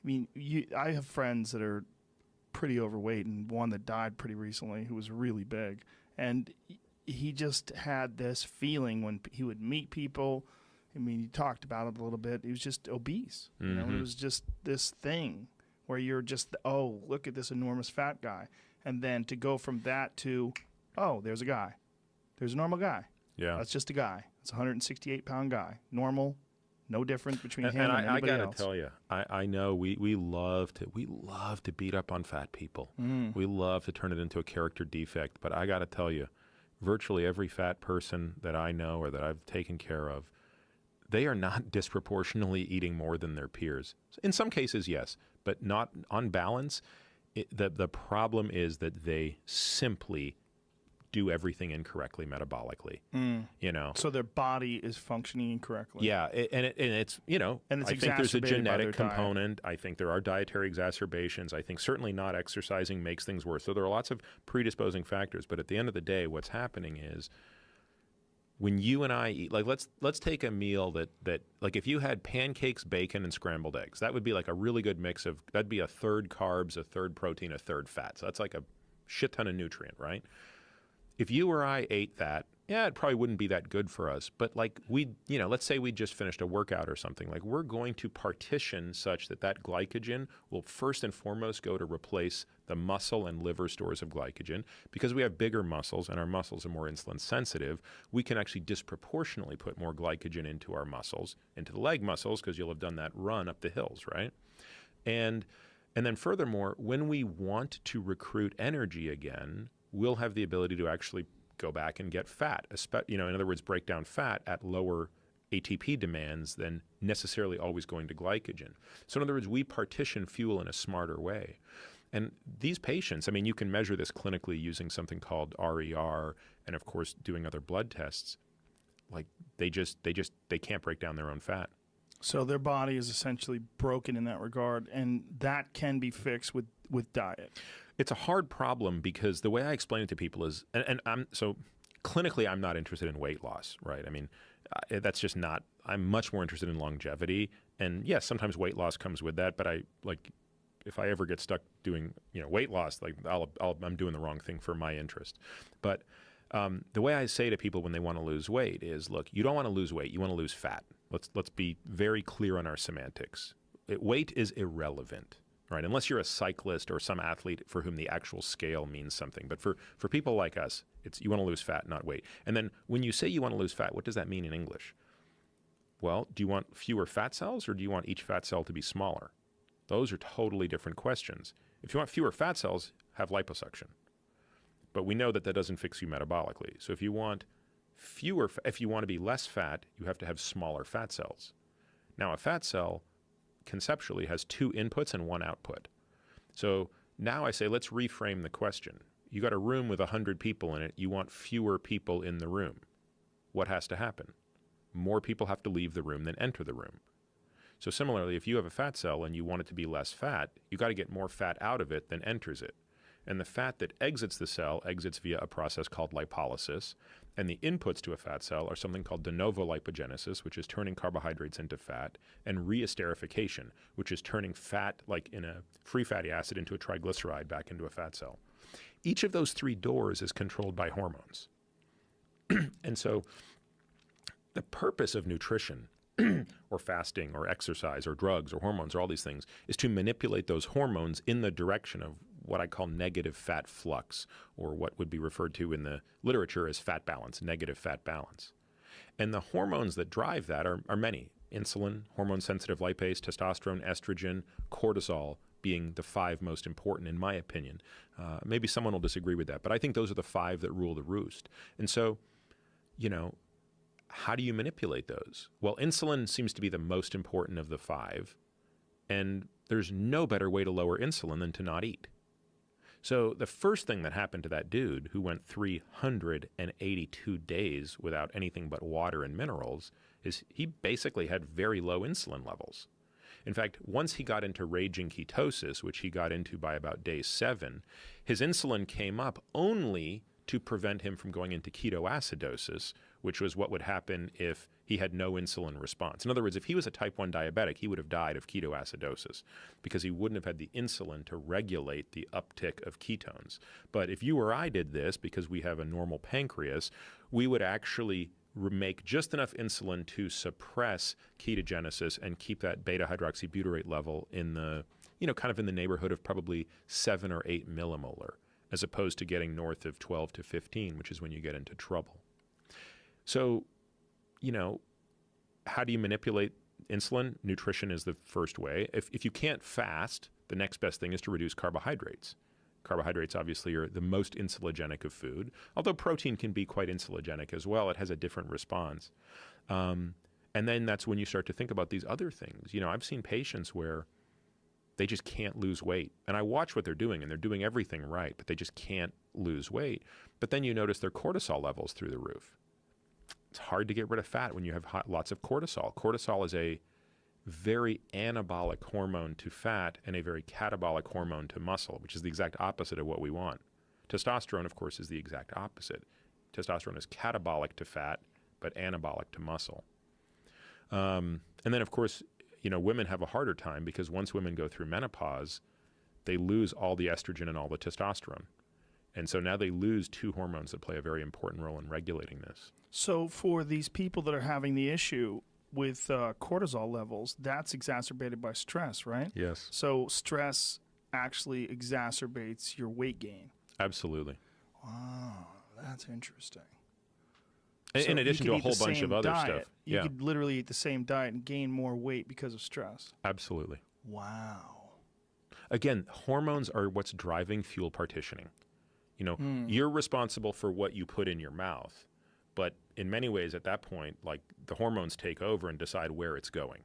I mean, I have friends that are pretty overweight, and one that died pretty recently who was really big. And he just had this feeling when he would meet people. I mean, he talked about it a little bit. He was just obese. You know, it was just this thing where you're just, oh, look at this enormous fat guy. And then to go from that to, oh, there's a guy. There's a normal guy. Yeah. That's just a guy. It's a 168-pound guy. Normal, no difference between him and I anybody gotta else. tell you, I know we love to beat up on fat people. We love to turn it into a character defect. But I gotta tell you, virtually every fat person that I know or that I've taken care of, they are not disproportionately eating more than their peers. In some cases, yes, but not on balance. The problem is that they simply do everything incorrectly metabolically. You know, So their body is functioning incorrectly. yeah, and it's you know, And it's I think there's a exacerbated by their genetic diet. component. I think there are dietary exacerbations. I think certainly not exercising makes things worse. So there are lots of predisposing factors. But at the end of the day, what's happening is when you and I eat, like let's take a meal that like if you had pancakes, bacon, and scrambled eggs, that would be like a really good mix of, that'd be a third carbs, a third protein, a third fat. So that's like a shit ton of nutrient, right? If you or I ate that, yeah, it probably wouldn't be that good for us. But like let's say we just finished a workout or something, like we're going to partition such that that glycogen will first and foremost go to replace the muscle and liver stores of glycogen. Because we have bigger muscles and our muscles are more insulin sensitive, we can actually disproportionately put more glycogen into our muscles, into the leg muscles, because you'll have done that run up the hills, right? And then furthermore, when we want to recruit energy again, we'll have the ability to actually go back and get fat, in other words, break down fat at lower ATP demands than necessarily always going to glycogen. So in other words, we partition fuel in a smarter way. And these patients, I mean, you can measure this clinically using something called RER and of course doing other blood tests. Like they can't break down their own fat. So their body is essentially broken in that regard, and that can be fixed with diet. It's a hard problem because the way I explain it to people is, and clinically I'm not interested in weight loss, right? I mean, that's just not, I'm much more interested in longevity. And yes, sometimes weight loss comes with that, but if I ever get stuck doing, weight loss, like I'm doing the wrong thing for my interest. But the way I say to people when they want to lose weight is, look, you don't want to lose weight, you want to lose fat. Let's be very clear on our semantics. Weight is irrelevant, right? Unless you're a cyclist or some athlete for whom the actual scale means something. But for people like us, it's you want to lose fat, not weight. And then when you say you want to lose fat, what does that mean in English? Well, do you want fewer fat cells or do you want each fat cell to be smaller? Those are totally different questions. If you want fewer fat cells, have liposuction. But we know that doesn't fix you metabolically. So if you want if you want to be less fat, you have to have smaller fat cells. Now, a fat cell conceptually has two inputs and one output. So now I say, let's reframe the question. You got a room with 100 people in it. You want fewer people in the room. What has to happen? More people have to leave the room than enter the room. So similarly, if you have a fat cell and you want it to be less fat, you got to get more fat out of it than enters it. And the fat that exits the cell exits via a process called lipolysis. And the inputs to a fat cell are something called de novo lipogenesis, which is turning carbohydrates into fat, and reesterification, which is turning fat, like in a free fatty acid, into a triglyceride back into a fat cell. Each of those three doors is controlled by hormones. And so the purpose of nutrition or fasting or exercise or drugs or hormones or all these things is to manipulate those hormones in the direction of what I call negative fat flux, or what would be referred to in the literature as fat balance, negative fat balance. And the hormones that drive that are many. Insulin, hormone-sensitive lipase, testosterone, estrogen, cortisol being the five most important in my opinion. Maybe someone will disagree with that, but I think those are the five that rule the roost. And so, how do you manipulate those? Well, insulin seems to be the most important of the five, and there's no better way to lower insulin than to not eat. So the first thing that happened to that dude who went 382 days without anything but water and minerals is he basically had very low insulin levels. In fact, once he got into raging ketosis, which he got into by about day 7, his insulin came up only to prevent him from going into ketoacidosis, which was what would happen if he had no insulin response. In other words, if he was a type 1 diabetic, he would have died of ketoacidosis because he wouldn't have had the insulin to regulate the uptick of ketones. But if you or I did this, because we have a normal pancreas, we would actually make just enough insulin to suppress ketogenesis and keep that beta hydroxybutyrate level in the, kind of in the neighborhood of probably 7 or 8 millimolar, as opposed to getting north of 12 to 15, which is when you get into trouble. So, how do you manipulate insulin? Nutrition is the first way. If you can't fast, the next best thing is to reduce carbohydrates. Carbohydrates obviously are the most insulinogenic of food, although protein can be quite insulinogenic as well. It has a different response. And then that's when you start to think about these other things. I've seen patients where they just can't lose weight. And I watch what they're doing, and they're doing everything right, but they just can't lose weight. But then you notice their cortisol levels through the roof. It's hard to get rid of fat when you have lots of cortisol. Cortisol is a very anabolic hormone to fat and a very catabolic hormone to muscle, which is the exact opposite of what we want. Testosterone, of course, is the exact opposite. Testosterone is catabolic to fat, but anabolic to muscle. And then, of course, women have a harder time because once women go through menopause, they lose all the estrogen and all the testosterone. And so now they lose two hormones that play a very important role in regulating this. So for these people that are having the issue with cortisol levels, that's exacerbated by stress, right? Yes. So stress actually exacerbates your weight gain. Absolutely. Wow, that's interesting. In addition to a whole bunch of other stuff. You could literally eat the same diet and gain more weight because of stress. Absolutely. Wow. Again, hormones are what's driving fuel partitioning. You're responsible for what you put in your mouth, but in many ways at that point, like the hormones take over and decide where it's going.